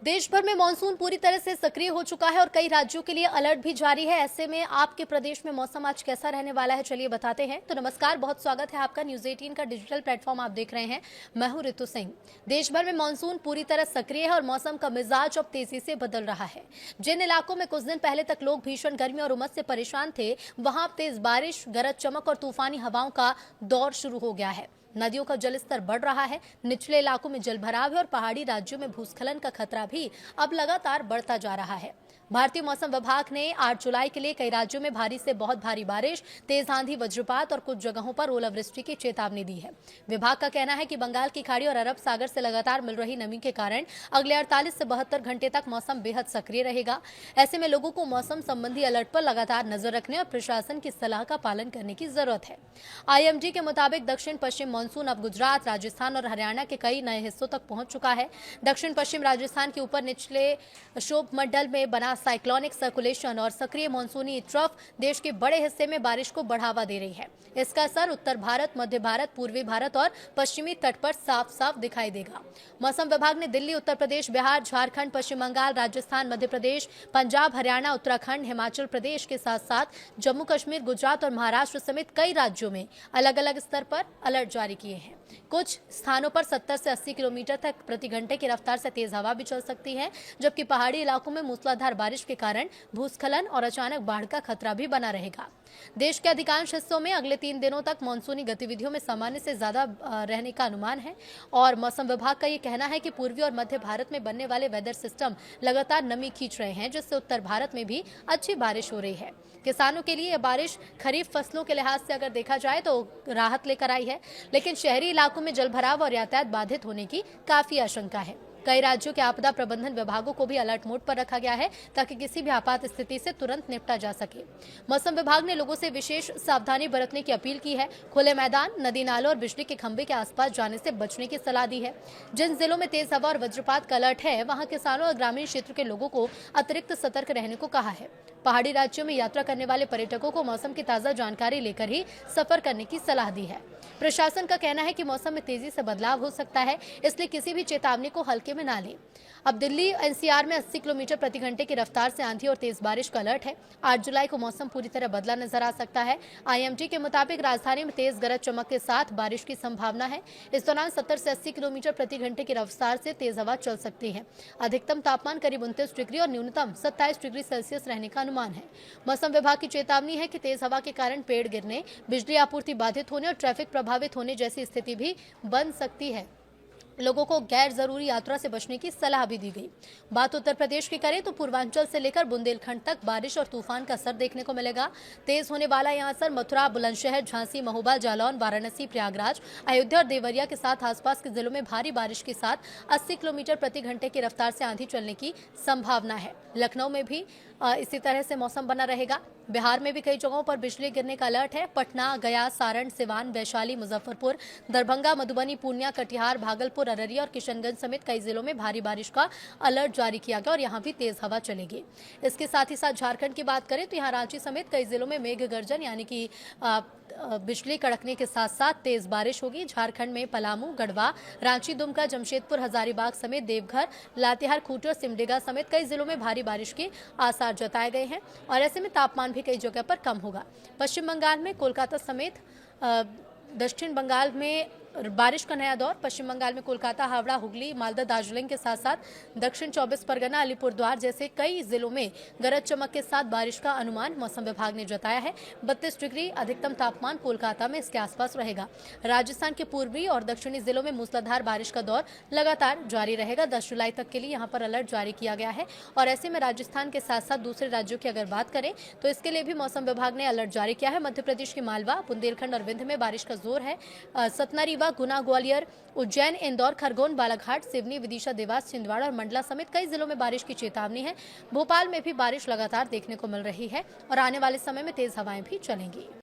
देश भर में मानसून पूरी तरह से सक्रिय हो चुका है और कई राज्यों के लिए अलर्ट भी जारी है। ऐसे में आपके प्रदेश में मौसम आज कैसा रहने वाला है, चलिए बताते हैं। तो नमस्कार, बहुत स्वागत है आपका न्यूज 18 का डिजिटल प्लेटफॉर्म आप देख रहे हैं। मैं हूं रितु सिंह। देश भर में मानसून पूरी तरह सक्रिय है और मौसम का मिजाज अब तेजी से बदल रहा है। जिन इलाकों में कुछ दिन पहले तक लोग भीषण गर्मी और उमस से परेशान थे, वहां अब तेज बारिश, गरज चमक और तूफानी हवाओं का दौर शुरू हो गया है। नदियों का जलस्तर बढ़ रहा है, निचले इलाकों में जलभराव है और पहाड़ी राज्यों में भूस्खलन का खतरा भी अब लगातार बढ़ता जा रहा है। भारतीय मौसम विभाग ने 8 जुलाई के लिए कई राज्यों में भारी से बहुत भारी बारिश, तेज आंधी, वज्रपात और कुछ जगहों पर ओलावृष्टि की चेतावनी दी है। विभाग का कहना है कि बंगाल की खाड़ी और अरब सागर से लगातार मिल रही नमी के कारण अगले 48 से 72 घंटे तक मौसम बेहद सक्रिय रहेगा। ऐसे में लोगों को मौसम संबंधी अलर्ट पर लगातार नजर रखने और प्रशासन की सलाह का पालन करने की जरूरत है। IMD के मुताबिक दक्षिण पश्चिम मानसून अब गुजरात, राजस्थान और हरियाणा के कई नए हिस्सों तक पहुंच चुका है। दक्षिण पश्चिम राजस्थान के ऊपर निचले क्षोभ मंडल में बना साइक्लोनिक सर्कुलेशन और सक्रिय मानसूनी ट्रफ देश के बड़े हिस्से में बारिश को बढ़ावा दे रही है। इसका असर उत्तर भारत, मध्य भारत, पूर्वी भारत और पश्चिमी तट पर साफ साफ दिखाई देगा। मौसम विभाग ने दिल्ली, उत्तर प्रदेश, बिहार, झारखंड, पश्चिम बंगाल, राजस्थान, मध्य प्रदेश, पंजाब, हरियाणा, उत्तराखंड, हिमाचल प्रदेश के साथ साथ जम्मू कश्मीर, गुजरात और महाराष्ट्र समेत कई राज्यों में अलग अलग स्तर पर अलर्ट जारी किए हैं। कुछ स्थानों पर 70 से 80 किलोमीटर तक प्रति घंटे की रफ्तार से तेज हवा भी चल सकती है, जबकि पहाड़ी इलाकों में मूसलाधार बारिश के कारण भूस्खलन और अचानक बाढ़ का खतरा भी बना रहेगा। देश के अधिकांश हिस्सों में अगले 3 दिनों तक मानसूनी गतिविधियों में सामान्य से ज्यादा रहने का अनुमान है और मौसम विभाग का ये कहना है कि पूर्वी और मध्य भारत में बनने वाले वेदर सिस्टम लगातार नमी खींच रहे हैं, जिससे उत्तर भारत में भी अच्छी बारिश हो रही है। किसानों के लिए यह बारिश खरीफ फसलों के लिहाज से अगर देखा जाए तो राहत लेकर आई है, लेकिन शहरी इलाकों में जलभराव और यातायात बाधित होने की काफी आशंका है। कई राज्यों के आपदा प्रबंधन विभागों को भी अलर्ट मोड पर रखा गया है ताकि किसी भी आपात स्थिति से तुरंत निपटा जा सके। मौसम विभाग ने लोगों से विशेष सावधानी बरतने की अपील की है। खुले मैदान, नदी नालों और बिजली के खंभे के आसपास जाने से बचने की सलाह दी है। जिन जिलों में तेज हवा और वज्रपात का अलर्ट है, वहां किसानों और ग्रामीण क्षेत्र के लोगों को अतिरिक्त सतर्क रहने को कहा है। पहाड़ी राज्यों में यात्रा करने वाले पर्यटकों को मौसम की ताजा जानकारी लेकर ही सफर करने की सलाह दी है। प्रशासन का कहना है कि मौसम में तेजी से बदलाव हो सकता है, इसलिए किसी भी चेतावनी को हल्के में ना लें। अब दिल्ली NCR में 80 किलोमीटर प्रति घंटे की रफ्तार से आंधी और तेज बारिश का अलर्ट है। 8 जुलाई को मौसम पूरी तरह बदला नजर आ सकता है। IMD के मुताबिक राजधानी में तेज गरज चमक के साथ बारिश की संभावना है। इस दौरान 70 से 80 किलोमीटर प्रति घंटे की रफ्तार से तेज हवा चल सकती है। अधिकतम तापमान करीब 29 डिग्री और न्यूनतम 27 डिग्री सेल्सियस रहने का अनुमान है। मौसम विभाग की चेतावनी है कि तेज हवा के कारण पेड़ गिरने, बिजली आपूर्ति बाधित होने और ट्रैफिक प्रभावित होने जैसी स्थिति भी बन सकती है। लोगों को गैर जरूरी यात्रा से बचने की सलाह भी दी गई। बात उत्तर प्रदेश की करें तो पूर्वांचल से लेकर बुंदेलखंड तक बारिश और तूफान का असर देखने को मिलेगा। तेज होने वाला यह असर मथुरा, बुलंदशहर, झांसी, महोबा, जालौन, वाराणसी, प्रयागराज, अयोध्या और देवरिया के साथ आसपास के जिलों में भारी बारिश के साथ 80 किलोमीटर प्रति घंटे की रफ्तार से आंधी चलने की संभावना है। लखनऊ में भी इसी तरह से मौसम बना रहेगा। बिहार में भी कई जगहों पर बिजली गिरने का अलर्ट है। पटना, गया, सारण, सिवान, वैशाली, मुजफ्फरपुर, दरभंगा, मधुबनी, पूर्णिया, कटिहार, भागलपुर, अररिया और किशनगंज समेत कई जिलों में भारी बारिश का अलर्ट जारी किया गया और यहां भी तेज हवा चलेगी। इसके साथ ही साथ झारखंड की बात करें तो यहां रांची समेत कई जिलों में मेघ गर्जन यानी कि बिजली कड़कने के साथ साथ तेज बारिश होगी। झारखंड में पलामू, गढ़वा, रांची, दुमका, जमशेदपुर, हजारीबाग समेत देवघर, लातेहार, खूंटी और सिमडेगा समेत कई जिलों में भारी बारिश के आसार जताए गए हैं और ऐसे में तापमान भी कई जगह पर कम होगा। पश्चिम बंगाल में कोलकाता समेत दक्षिण बंगाल में बारिश का नया दौर। पश्चिम बंगाल में कोलकाता, हावड़ा, हुगली, मालदा, दार्जिलिंग के साथ साथ दक्षिण 24 परगना, अलीपुरद्वार जैसे कई जिलों में गरज चमक के साथ बारिश का अनुमान मौसम विभाग ने जताया है। 32 डिग्री अधिकतम तापमान कोलकाता में इसके आसपास रहेगा। राजस्थान के पूर्वी और दक्षिणी जिलों में मूसलाधार बारिश का दौर लगातार जारी रहेगा। 10 जुलाई तक के लिए यहाँ पर अलर्ट जारी किया गया है और ऐसे में राजस्थान के साथ साथ दूसरे राज्यों की अगर बात करें तो इसके लिए भी मौसम विभाग ने अलर्ट जारी किया है। मध्य प्रदेश के मालवा, बुंदेलखंड और विंध्य में बारिश का जोर है। सतना, रीवा, गुना, ग्वालियर, उज्जैन, इंदौर, खरगोन, बालाघाट, सिवनी, विदिशा, देवास, छिंदवाड़ा और मंडला समेत कई जिलों में बारिश की चेतावनी है। भोपाल में भी बारिश लगातार देखने को मिल रही है और आने वाले समय में तेज हवाएं भी चलेंगी।